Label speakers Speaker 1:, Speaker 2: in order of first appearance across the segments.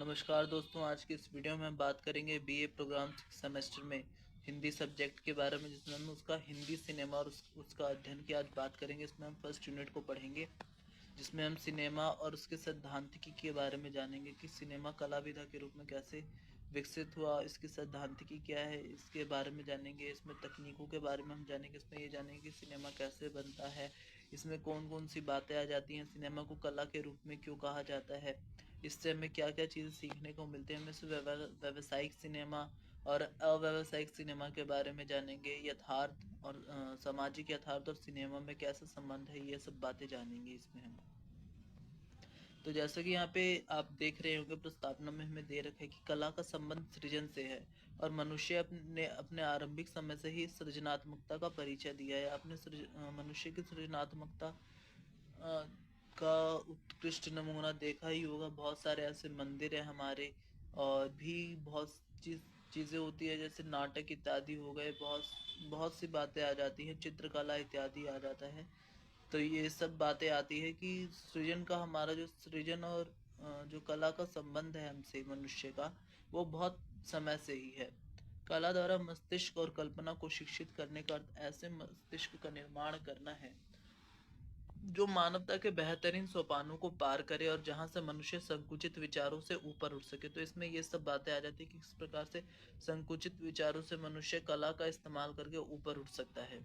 Speaker 1: नमस्कार दोस्तों, आज की इस वीडियो में हम बात करेंगे बीए प्रोग्राम सेमेस्टर में हिंदी सब्जेक्ट के बारे में, जिसमें हम उसका हिंदी सिनेमा और उसका अध्ययन की आज बात करेंगे। इसमें हम फर्स्ट यूनिट को पढ़ेंगे, जिसमें हम सिनेमा और उसके सैद्धांतिकी के बारे में जानेंगे कि सिनेमा कला विधा के रूप में कैसे विकसित हुआ, इसकी सैद्धांतिकी क्या है, इसके बारे में जानेंगे। इसमें तकनीकों के बारे में हम जानेंगे। इसमें ये जानेंगे कि सिनेमा कैसे बनता है, इसमें कौन कौन सी बातें आ जाती हैं, सिनेमा को कला के रूप में क्यों कहा जाता है, इससे हमें क्या क्या चीज़ें सीखने को मिलती है। हम इसमें व्यावसायिक सिनेमा और अव्यावसायिक सिनेमा के बारे में जानेंगे। यथार्थ और सामाजिक यथार्थ और सिनेमा में कैसा संबंध है, ये सब बातें जानेंगे इसमें हम। तो जैसा कि यहाँ पे आप देख रहे होंगे, प्रस्तावना में हमें दे रखा है कि कला का संबंध सृजन से है और मनुष्य अपने अपने आरंभिक समय से ही सृजनात्मकता का परिचय दिया है। आपने मनुष्य की सृजनात्मकता का उत्कृष्ट नमूना देखा ही होगा। बहुत सारे ऐसे मंदिर हैं हमारे, और भी बहुत चीज़ें होती है, जैसे नाटक इत्यादि हो गए। बहुत बहुत सी बातें आ जाती हैं, चित्रकला इत्यादि आ जाता है। तो ये सब बातें आती है कि सृजन का, हमारा जो सृजन और जो कला का संबंध है हमसे मनुष्य का, वो बहुत समय से ही है। कला द्वारा मस्तिष्क और कल्पना को शिक्षित करने का अर्थ ऐसे मस्तिष्क का निर्माण करना है जो मानवता के बेहतरीन सोपानों को पार करे और जहां से मनुष्य संकुचित विचारों से ऊपर उठ सके। तो इसमें ये सब बातें आ जाती है कि किस प्रकार से संकुचित विचारों से मनुष्य कला का इस्तेमाल करके ऊपर उठ सकता है।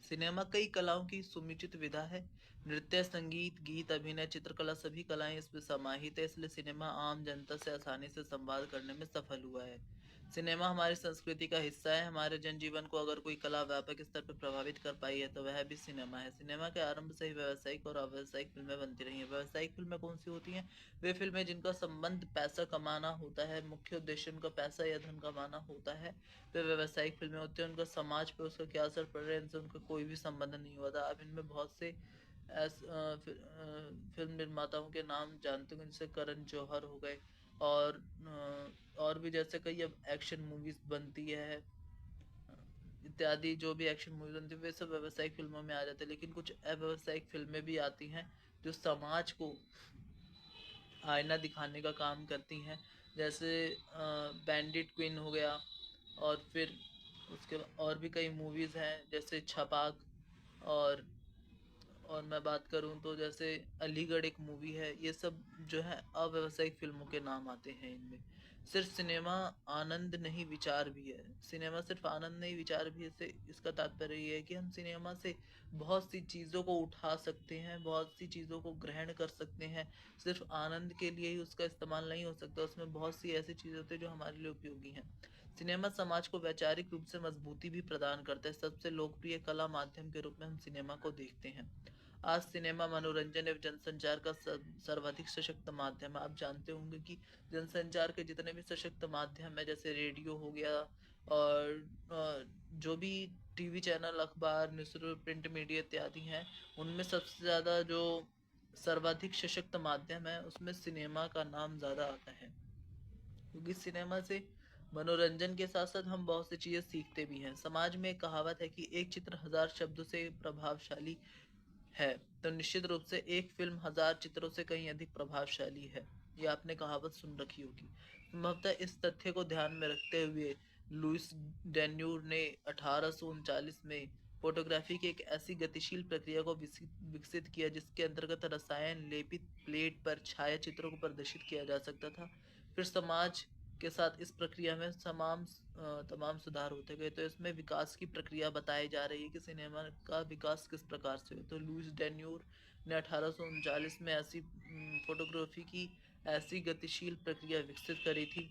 Speaker 1: सिनेमा कई कलाओं की सुमिचित विधा है। नृत्य, संगीत, गीत, अभिनय, चित्रकला सभी कलाएं इसमें समाहित है। इसलिए सिनेमा आम जनता से आसानी से संवाद करने में सफल हुआ है। सिनेमा हमारी संस्कृति का हिस्सा है। हमारे जनजीवन को अगर कोई कला व्यापक स्तर पर प्रभावित कर पाई है तो वह भी सिनेमा है। सिनेमा के आरंभ से ही व्यावसायिक और अव्यावसायिक फिल्में बनती रही हैं। व्यावसायिक फिल्में कौन सी होती हैं? वे फिल्में जिनका संबंध पैसा कमाना होता है, मुख्य उद्देश्य उनका पैसा या धन कमाना होता है, वे व्यावसायिक फिल्में होती हैं। उनका समाज पे उसका क्या असर पड़ रहा है, इनसे उनका कोई भी संबंध नहीं होता। अब इनमें बहुत से फिल्म निर्माताओं के नाम जानते हो, जैसे करण जौहर हो गए, और भी जैसे कई अब एक्शन मूवीज बनती है इत्यादि। जो भी एक्शन मूवीज बनती है वे सब व्यावसायिक फिल्मों में आ जाते हैं। लेकिन कुछ अव्यवसायिक फिल्में भी आती हैं जो समाज को आईना दिखाने का काम करती हैं, जैसे बैंडिट क्वीन हो गया, और फिर उसके और भी कई मूवीज़ हैं जैसे छपाक। और और मैं बात करूं तो जैसे अलीगढ़ एक मूवी है। ये सब जो है अव्यवसायिक फिल्मों के नाम आते हैं। इनमें सिर्फ सिनेमा आनंद नहीं, विचार भी है। सिनेमा सिर्फ आनंद नहीं, विचार भी है। से इसका तात्पर्य ये है कि हम सिनेमा से बहुत सी चीज़ों को उठा सकते हैं, बहुत सी चीज़ों को ग्रहण कर सकते हैं। सिर्फ आनंद के लिए ही उसका इस्तेमाल नहीं हो सकता, उसमें बहुत सी ऐसी चीज़ें होती है जो हमारे लिए उपयोगी हैं। सिनेमा समाज को वैचारिक रूप से मजबूती भी प्रदान करता है। सबसे लोकप्रिय कला माध्यम के रूप में हम सिनेमा को देखते हैं। आज सिनेमा मनोरंजन एवं जनसंचार का सर्वाधिक सशक्त माध्यम है। आप जानते होंगे कि जनसंचार के जितने भी सशक्त माध्यम है, जैसे रेडियो हो गया, और जो भी टीवी चैनल, अखबार, न्यूज़पेपर, प्रिंट मीडिया इत्यादि हैं, उनमें सबसे ज़्यादा जो सर्वाधिक सशक्त माध्यम है उसमें सिनेमा का नाम ज़्यादा आता है। क्योंकि सिनेमा से मनोरंजन के साथ साथ हम बहुत सी चीज़ें सीखते भी हैं। समाज में एक कहावत है कि एक चित्र हजार शब्दों से प्रभावशाली है, तो निश्चित रूप से एक फिल्म हजार चित्रों से कहीं अधिक प्रभावशाली है। ये आपने कहावत सुन रखी होगी। संभवतः इस तथ्य को ध्यान में रखते हुए लुइस डेन्यूर ने 1839 में फोटोग्राफी की एक ऐसी गतिशील प्रक्रिया को विकसित किया जिसके अंतर्गत रसायन लेपित प्लेट पर छायाचित्रों को प्रदर्शित किया जा सकता था। फिर समाज के साथ इस प्रक्रिया में तमाम सुधार होते गए। तो इसमें विकास की प्रक्रिया बताई जा रही है कि सिनेमा का विकास किस प्रकार से हो। तो लुइस डेन्यूर ने 1839 में ऐसी फोटोग्राफी की ऐसी गतिशील प्रक्रिया विकसित करी थी।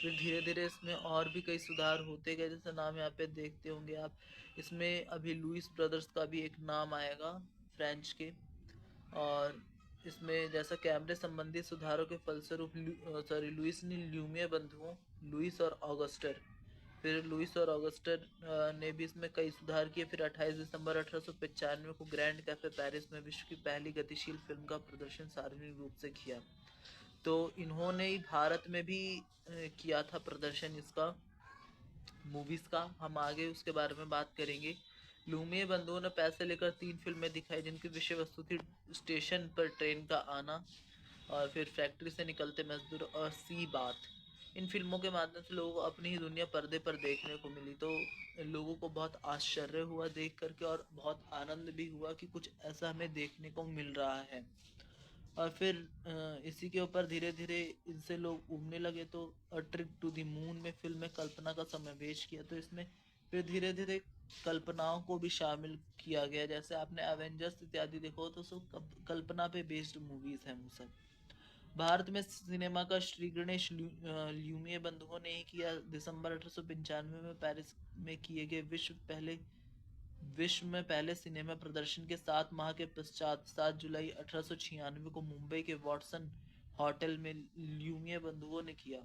Speaker 1: फिर धीरे धीरे इसमें और भी कई सुधार होते गए, जैसे नाम यहाँ पे देखते होंगे आप। इसमें अभी लुइस ब्रदर्स का भी एक नाम आएगा, फ्रेंच के। और इसमें जैसा कैमरे संबंधी सुधारों के फलस्वरूप लुइस ने ल्यूमियर बंधुओं, लुइस और ऑगस्टर, फिर लुइस और ऑगस्टर ने भी इसमें कई सुधार किए। फिर 28 दिसंबर 1895 को ग्रैंड कैफे पेरिस में विश्व की पहली गतिशील फिल्म का प्रदर्शन सार्वजनिक रूप से किया। तो इन्होंने ही भारत में भी किया था प्रदर्शन इसका, मूवीज का। हम आगे उसके बारे में बात करेंगे। लूमियर बंधुओं ने पैसे लेकर 3 फिल्में दिखाई जिनकी विषय वस्तु थी स्टेशन पर ट्रेन का आना, और फिर फैक्ट्री से निकलते मजदूर और सी बात। इन फिल्मों के माध्यम से लोगों को अपनी ही दुनिया पर्दे पर देखने को मिली, तो लोगों को बहुत आश्चर्य हुआ देख करके और बहुत आनंद भी हुआ कि कुछ ऐसा हमें देखने को मिल रहा है। और फिर इसी के ऊपर धीरे धीरे इनसे लोग उबने लगे, तो a trip to the moon में फिल्म में कल्पना का समावेश किया, तो इसमें फिर धीरे धीरे कल्पनाओं को भी शामिल किया गया। जैसे आपने एवेंजर्स इत्यादि देखो तो सब कल्पना पे बेस्ड मूवीज हैं वो सब। भारत में सिनेमा का श्री गणेश ल्यूमिये बंधुओं ने ही किया। दिसंबर 1895 में पेरिस में किए गए विश्व में पहले सिनेमा प्रदर्शन के 7 माह के पश्चात 7 जुलाई 1896 को मुंबई के वॉटसन होटल में ल्यूमिये बंधुओं ने किया।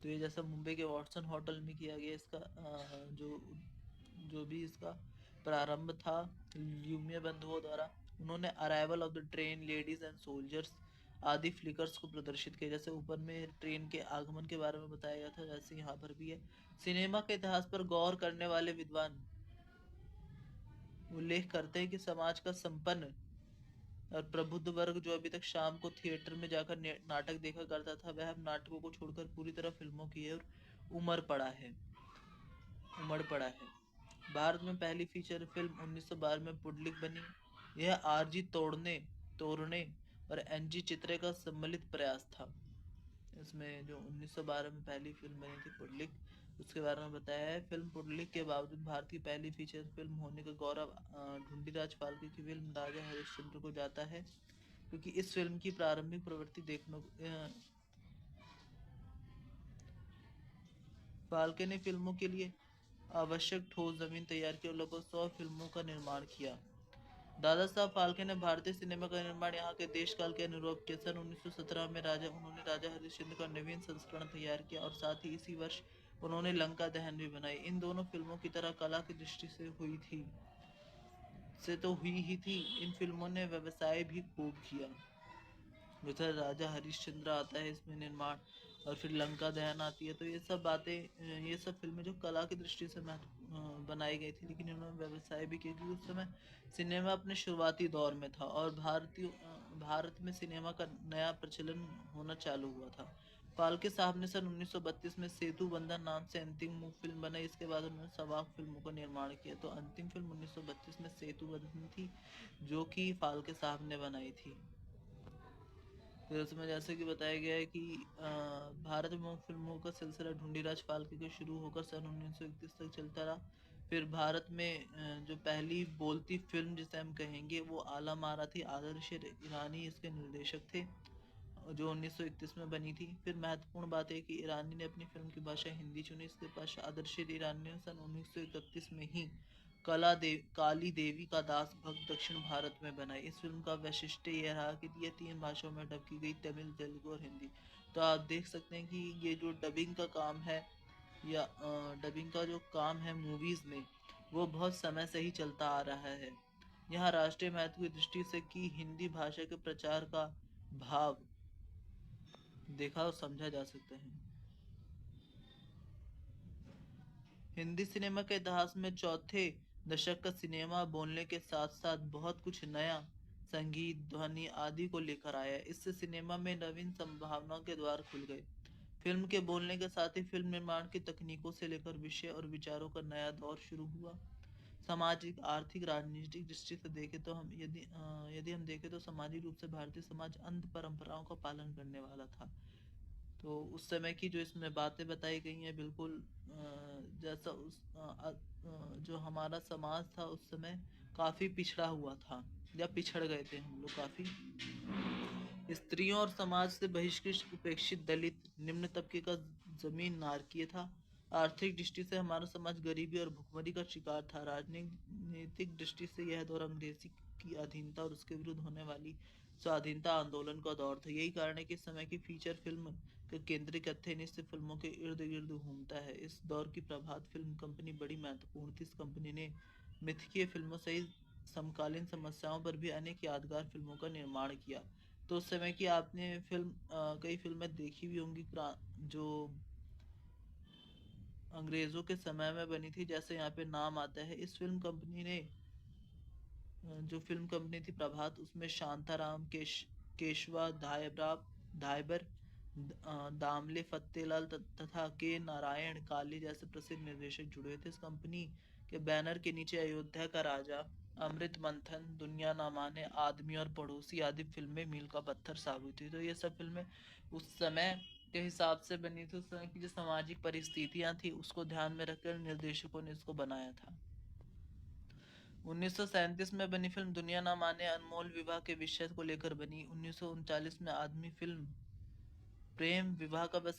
Speaker 1: तो ये जैसा मुंबई के वॉटसन होटल में किया गया, इसका जो जो भी इसका प्रारंभ था ल्यूमिया बंधुओं द्वारा। उन्होंने arrival of the train, ladies and soldiers आदि फ्लिकर्स को प्रदर्शित किया। जैसे ऊपर में ट्रेन के आगमन के बारे में बताया गया था, जैसे यहाँ पर भी है। सिनेमा के इतिहास पर गौर करने वाले विद्वान उल्लेख करते हैं कि समाज का संपन्न और प्रबुद्ध वर्ग जो अभी तक शाम को थिएटर में जाकर नाटक देखा करता था, वह अब नाटकों को छोड़कर पूरी तरह फिल्मों की ओर उमड़ पड़ा है उमड़ पड़ा है। भारत में पहली फीचर फिल्म 1912 में पुडलिक बनी। यह आरजी तोड़ने और एनजी चित्रे का सम्मिलित प्रयास था। इसमें जो 1912 में पहली फिल्म बनी थी पुडलिक, उसके बारे में बताया है। फिल्म पुडलिक के बावजूद भारत की पहली फीचर फिल्म होने का गौरव ढूंढीराज फाल्के की फिल्म राजा हरिश्चंद्र को जाता है, क्योंकि इस फिल्म की प्रारंभिक प्रवृत्ति देखने फाल्के ने फिल्मों के लिए आवश्यक ठोस जमीन तैयार की और लगभग 100 फिल्मों का निर्माण किया। दादा साहब फाल्के ने भारतीय सिनेमा का निर्माण यहाँ के देश काल के अनुरूप किया। सन 1917 में उन्होंने राजा हरिश्चंद्र का नवीन संस्करण तैयार किया और साथ ही इसी वर्ष उन्होंने लंका दहन भी बनाई। इन दोनों फिल्मों की तरह कला की दृष्टि से तो हुई ही थी, इन फिल्मों ने व्यवसाय भी खूब किया। जैसे राजा हरिश्चंद्र आता है इसमें निर्माण, और फिर लंका दहन आती है, तो ये सब बातें, ये सब फिल्में जो कला की दृष्टि से बनाई गई थी, लेकिन इन्होंने व्यवसाय भी किया क्योंकि उस समय सिनेमा अपने शुरुआती दौर में था और भारत में सिनेमा का नया प्रचलन होना चालू हुआ था। फाल्के साहब ने सन 1932 में सेतु बंधन नाम से अंतिम फिल्म बनाई। इसके बाद उन्होंने सवाक फिल्मों का निर्माण किया। तो अंतिम फिल्म 1932 में सेतु बंधन थी, जो कि फाल्के साहब ने बनाई थी। फिर उसमें जैसे कि बताया गया है कि भारत में फिल्मों का सिलसिला ढूंढीराज फाल्के के शुरू होकर सन 1931 तक चलता रहा। फिर भारत में जो पहली बोलती फिल्म जिसे हम कहेंगे वो आलम आरा थी। आदर्श ईरानी इसके निर्देशक थे, जो 1931 में बनी थी। फिर महत्वपूर्ण बात है कि ईरानी ने अपनी फिल्म की भाषा हिंदी चुनी। इसके पश्चात आदर्श ईरानी ने सन 1931 में ही काली देवी का दास भक्त दक्षिण भारत में बनाई। इस फिल्म का वैशिष्ट्य यह रहा कि यह 3 भाषाओं में डब की गई, तमिल, तेलुगु और हिंदी। तो आप देख सकते हैं कि ये जो डबिंग का काम है या डबिंग का जो काम है मूवीज़ में, वो बहुत समय से ही चलता आ रहा है। यहाँ राष्ट्रीय महत्व की दृष्टि से कि हिंदी भाषा के प्रचार का भाव देखा और समझा जा सकता है। हिंदी सिनेमा के इतिहास में चौथे दशक का सिनेमा बोलने के साथ साथ बहुत कुछ नया संगीत, ध्वनि आदि को लेकर आया। इससे सिनेमा में नवीन संभावनाओं के द्वार खुल गए। फिल्म के बोलने के साथ ही फिल्म निर्माण की तकनीकों से लेकर विषय और विचारों का नया दौर शुरू हुआ। सामाजिक, आर्थिक, राजनीतिक दृष्टि से देखें तो यदि हम देखें तो सामाजिक रूप से भारतीय समाज अंध परंपराओं का पालन करने वाला था। तो उस समय की जो इसमें बातें बताई गई हैं, बिल्कुल जैसा जो हमारा समाज था उस समय काफ़ी पिछड़ा हुआ था, या पिछड़ गए थे हम लोग काफ़ी। स्त्रियों और समाज से बहिष्कृत, उपेक्षित, दलित, निम्न तबके का जमीन नारकीय था। आर्थिक दृष्टि से हमारा समाज गरीबी और भुखमरी का शिकार था। राजनीतिक दृष्टि से यह दौर अंग्रेजी की अधीनता और उसके विरुद्ध होने वाली स्वाधीनता आंदोलन का दौर था। यही कारण है कि इस समय की फीचर फिल्म का केंद्रीय कथ्य निश्चित फिल्मों के इर्द गिर्द घूमता है। इस दौर की प्रभात फिल्म कंपनी बड़ी महत्वपूर्ण थी। इस कंपनी ने मिथकीय फिल्मों सहित समकालीन समस्याओं पर भी अनेक यादगार फिल्मों का निर्माण किया। तो उस समय की आपने कई फिल्में देखी भी होंगी जो अंग्रेज़ों के समय में बनी थी, जैसे यहाँ पे नाम आता है। इस फिल्म कंपनी ने जो फिल्म कंपनी थी प्रभात, उसमें शांताराम, केशवा धायबर, दामले फत्तेलाल तथा के नारायण काले जैसे प्रसिद्ध निर्देशक जुड़े थे इस कंपनी के बैनर के नीचे। अयोध्या का राजा, अमृत मंथन, दुनिया ना माने, आदमी और पड़ोसी आदि फिल्में मील का पत्थर साबित हुई। तो ये सब फिल्में उस समय के हिसाब से बनी थी, उस समय की जो सामाजिक परिस्थितियां थी उसको ध्यान में रखकर निर्देशकों ने इसको बनाया था। 1937 में बनी फिल्म दुनिया ना माने अनमोल विवाह के विषय को लेकर बनी। 1939 में आदमी फिल्म प्रेम विवाह का वह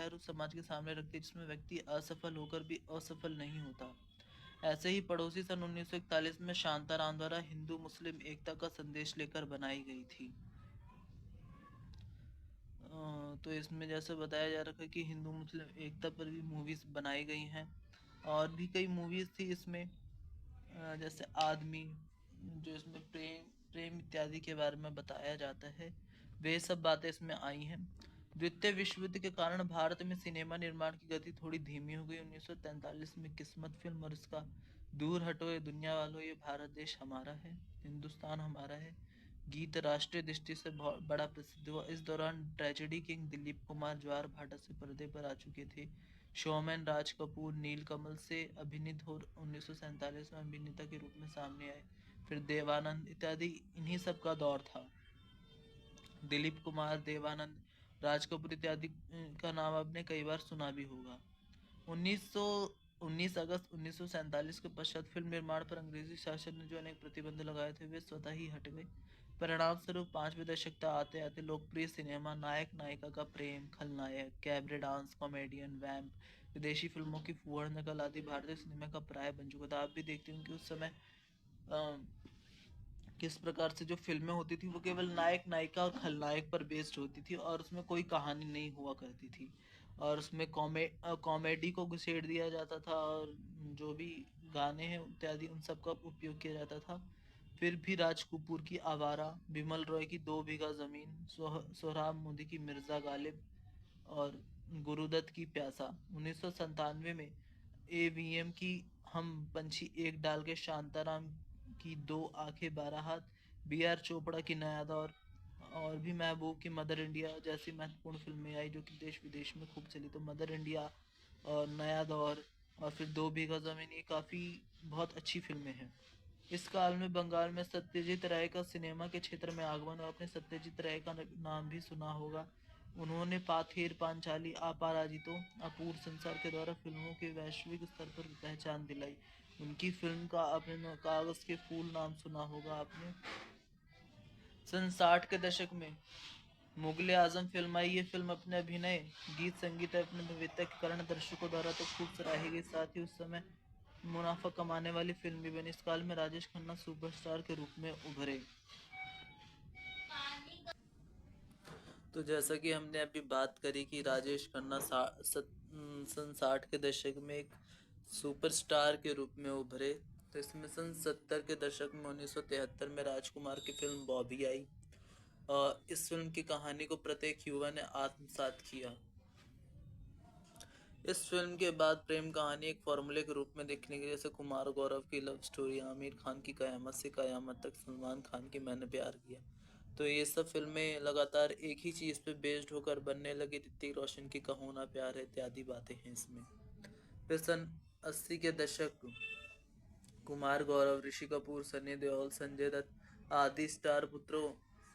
Speaker 1: रूप समाज के सामने रखती है जिसमें व्यक्ति असफल होकर भी असफल नहीं होता। ऐसे ही पड़ोसी सन 1941 में शांताराम द्वारा हिंदू मुस्लिम एकता का संदेश लेकर बनाई गई थी। तो इसमें जैसे बताया जा रहा है कि हिंदू मुस्लिम एकता पर भी मूवीज बनाई गई हैं। और भी कई मूवीज थी इसमें, जैसे आदमी, जो इसमें प्रेम प्रेम इत्यादि के बारे में बताया जाता है, वे सब बातें इसमें आई हैं। द्वितीय विश्व युद्ध के कारण भारत में सिनेमा निर्माण की गति थोड़ी धीमी हो गई। 1943 में किस्मत फिल्म और इसका दूर हटो ये दुनिया वालों, ये भारत देश हमारा है, हिंदुस्तान हमारा है गीत राष्ट्रीय दृष्टि से बहुत बड़ा प्रसिद्ध हुआ। इस दौरान ट्रेजेडी किंग दिलीप कुमार ज्वार भाटा से पर्दे पर आ चुके थे। शोमैन राज कपूर नीलकमल से अभिनीत हो 1947 में अभिनेता के रूप में सामने आए। फिर देवानंद इत्यादि इन्हीं सब का दौर था। दिलीप कुमार, देवानंद, राज कपूर इत्यादि का नाम आपने कई बार सुना भी होगा। 19 अगस्त 1947 के पश्चात फिल्म निर्माण पर अंग्रेजी शासन ने जो अनेक प्रतिबंध लगाए थे वे स्वतः ही हट गए। परिणाम स्वरूप 5वें दशक तक आते आते लोकप्रिय सिनेमा नायक नायिका का प्रेम, खलनायक, कैबरे डांस, कॉमेडियन, वैम्प, विदेशी फिल्मों की फूहड़ नकल आदि भारतीय सिनेमा का प्राय बन चुका था। आप भी देखते होंगे कि उस समय किस प्रकार से जो फिल्में होती थी वो केवल नायक नायिका और खलनायक पर बेस्ड होती थी और उसमें कोई कहानी नहीं हुआ करती थी, और उसमें कॉमेडी को घुसेड़ दिया जाता था और जो भी गाने हैं इत्यादि उन सब का उपयोग किया जाता था। फिर भी राज कपूर की आवारा, बिमल रॉय की 2 बीघा जमीन, सोहराब मोदी की मिर्जा गालिब और गुरुदत्त की प्यासा। 1997 में एवीएम की हम पंछी एक डाल के, शांताराम की 2 आंखें 12 हाथ, बी आर चोपड़ा की नया दौर और भी महबूब की मदर इंडिया जैसी महत्वपूर्ण फिल्में आई जो कि देश विदेश में खूब चली। तो मदर इंडिया और नया दौर और फिर 2 बीघा जमीन, ये काफ़ी बहुत अच्छी फिल्में हैं। इस काल में बंगाल में सत्यजीत राय का सिनेमा के क्षेत्र में आगमन, और आपने सत्यजीत राय का नाम भी सुना होगा। उन्होंने पाथेर, पांचाली, अपराजितो, अपूर्व संसार के द्वारा फिल्मों के वैश्विक स्तर पर पहचान दिलाई। उनकी फिल्म का आपने कागज के फूल नाम सुना होगा आपने। सन 60 के दशक में मुगले आजम फिल्म आई। ये फिल्म अपने अभिनय, गीत संगीत और अपने विविधता के कारण दर्शकों द्वारा तो खूब सराही गई, साथ ही उस समय मुनाफा कमाने वाली फिल्म भी बनी। इस काल में राजेश खन्ना सुपरस्टार के रूप में उभरे। तो जैसा कि हमने अभी बात करी कि राजेश खन्ना सन 60 के दशक में एक सुपरस्टार के रूप में उभरे, तो इसमें सन 70 के दशक में 1973 में राजकुमार की फिल्म बॉबी आई। इस फिल्म की कहानी को प्रत्येक युवा ने आत्मसात किया। इस फिल्म के बाद प्रेम कहानी एक फॉर्मूले के रूप में देखने की, जैसे कुमार गौरव की लव स्टोरी, आमिर खान की कयामत से कयामत तक, सलमान खान की मैंने प्यार किया, तो ये सब फिल्में लगातार एक ही चीज़ पे बेस्ड होकर बनने लगी। ऋतिक रोशन की कहो ना प्यार है इत्यादि बातें हैं इसमें। फिर सन 80 के दशक कुमार गौरव, ऋषि कपूर, सनी देओल, संजय दत्त आदि स्टार पुत्रों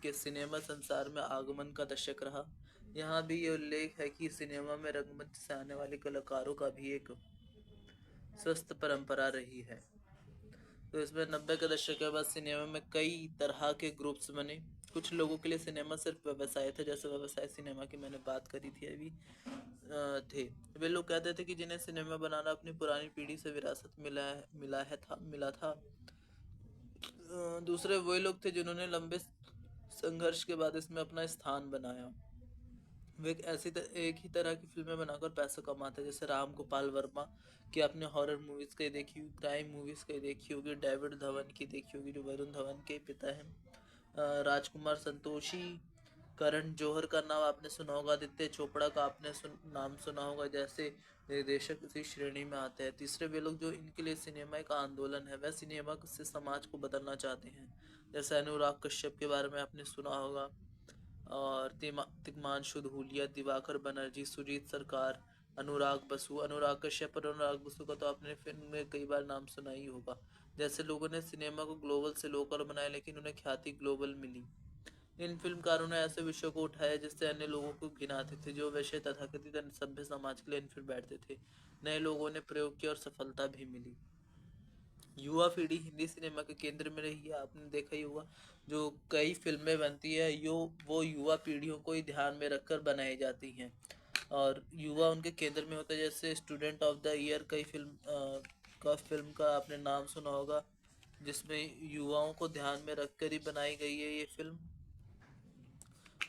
Speaker 1: के सिनेमा संसार में आगमन का दशक रहा। यहाँ भी ये उल्लेख है कि सिनेमा में रंगमंच से आने वाले कलाकारों का भी एक स्वस्थ परंपरा रही है। तो इसमें 90 के दशक के बाद सिनेमा में कई तरह के ग्रुप्स बने। कुछ लोगों के लिए सिनेमा सिर्फ व्यवसाय था, जैसे व्यवसाय सिनेमा की मैंने बात करी थी अभी थे। वे लोग कहते थे कि जिन्हें सिनेमा बनाना अपनी पुरानी पीढ़ी से विरासत मिला था। दूसरे वही लोग थे जिन्होंने लंबे संघर्ष के बाद इसमें अपना स्थान बनाया। वे एक ही तरह की फिल्में बनाकर पैसा कमाते, जैसे राम गोपाल वर्मा की आपने हॉरर मूवीज कहीं देखी होगी, क्राइम मूवीज कहीं देखी होगी, डेविड धवन की देखी होगी जो वरुण धवन के पिता हैं, राजकुमार संतोषी, करण जौहर का नाम आपने सुना होगा, आदित्य चोपड़ा का आपने नाम सुना होगा, जैसे निर्देशक इसी श्रेणी में आते हैं। तीसरे वे लोग जो इनके लिए सिनेमा एक आंदोलन है, वह सिनेमा से समाज को बदलना चाहते हैं। जैसे अनुराग कश्यप के बारे में आपने सुना होगा, और तिग्मांशु धूलिया, दिवाकर बनर्जी, सुजीत सरकार, अनुराग बसु। अनुराग कश्यप और अनुराग बसु का तो आपने फिल्म में कई बार नाम सुना ही होगा। जैसे लोगों ने सिनेमा को ग्लोबल से लोकल बनाया, लेकिन उन्हें ख्याति ग्लोबल मिली। इन फिल्मकारों ने ऐसे विषयों को उठाया जिससे अन्य लोगों को घिनाते थे, जो विषय तथाकथित सभ्य समाज के लिए फिर बैठते थे। नए लोगों ने प्रयोग किया और सफलता भी मिली। युवा पीढ़ी हिंदी सिनेमा के केंद्र में रही है, आपने देखा ही होगा। जो कई फिल्में बनती है वो युवा पीढ़ियों को ही ध्यान में रखकर बनाई जाती हैं, और युवा उनके केंद्र में होता है। जैसे स्टूडेंट ऑफ द ईयर कई फिल्म का आपने नाम सुना होगा, जिसमें युवाओं को ध्यान में रखकर ही बनाई गई है ये फिल्म।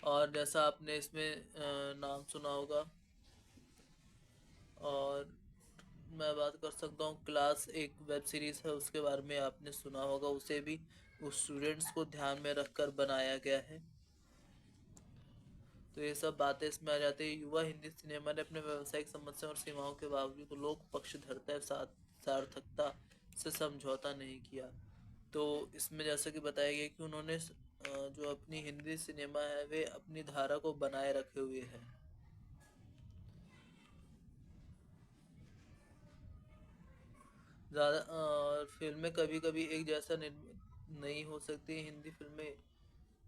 Speaker 1: और जैसा आपने इसमें नाम सुना होगा, और मैं बात कर सकता हूँ क्लास, एक वेब सीरीज है, उसके बारे में आपने सुना होगा। उसे भी उस स्टूडेंट्स को ध्यान में रखकर बनाया गया है। तो ये सब बातें इसमें आ जाती है। युवा हिंदी सिनेमा ने अपने व्यावसायिक समस्या और सीमाओं के बावजूद लोक पक्ष धरता है, सार्थकता से समझौता नहीं किया। तो इसमें जैसा कि बताया गया कि उन्होंने जो अपनी हिंदी सिनेमा है वे अपनी धारा को बनाए रखे हुए है। ज़्यादा फिल्में कभी कभी एक जैसा निर्मित नहीं हो सकती। हिंदी फिल्में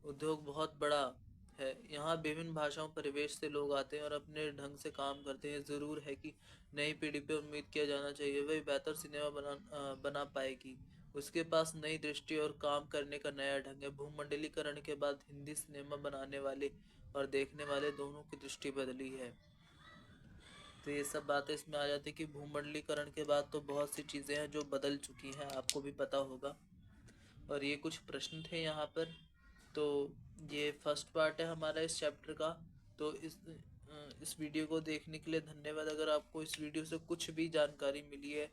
Speaker 1: उद्योग बहुत बड़ा है, यहाँ विभिन्न भाषाओं परिवेश से लोग आते हैं और अपने ढंग से काम करते हैं। ज़रूर है कि नई पीढ़ी पे उम्मीद किया जाना चाहिए वही बेहतर सिनेमा बना पाएगी। उसके पास नई दृष्टि और काम करने का नया ढंग है। भूमंडलीकरण के बाद हिंदी सिनेमा बनाने वाले और देखने वाले दोनों की दृष्टि बदली है। तो ये सब बातें इसमें आ जाती है कि भूमंडलीकरण के बाद तो बहुत सी चीज़ें हैं जो बदल चुकी हैं, आपको भी पता होगा। और ये कुछ प्रश्न थे यहाँ पर। तो ये फर्स्ट पार्ट है हमारा इस चैप्टर का। तो इस वीडियो को देखने के लिए धन्यवाद। अगर आपको इस वीडियो से कुछ भी जानकारी मिली है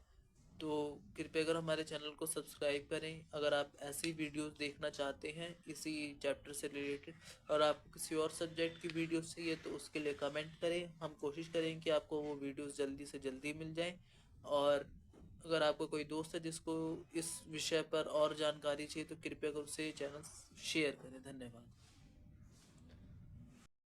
Speaker 1: तो कृपया कर हमारे चैनल को सब्सक्राइब करें। अगर आप ऐसी वीडियोस देखना चाहते हैं इसी चैप्टर से रिलेटेड, और आपको किसी और सब्जेक्ट की वीडियोस चाहिए तो उसके लिए कमेंट करें। हम कोशिश करें कि आपको वो वीडियोस जल्दी से जल्दी मिल जाएं। और अगर आपको कोई दोस्त है जिसको इस विषय पर और जानकारी चाहिए तो कृपया कर उसे चैनल शेयर करें। धन्यवाद।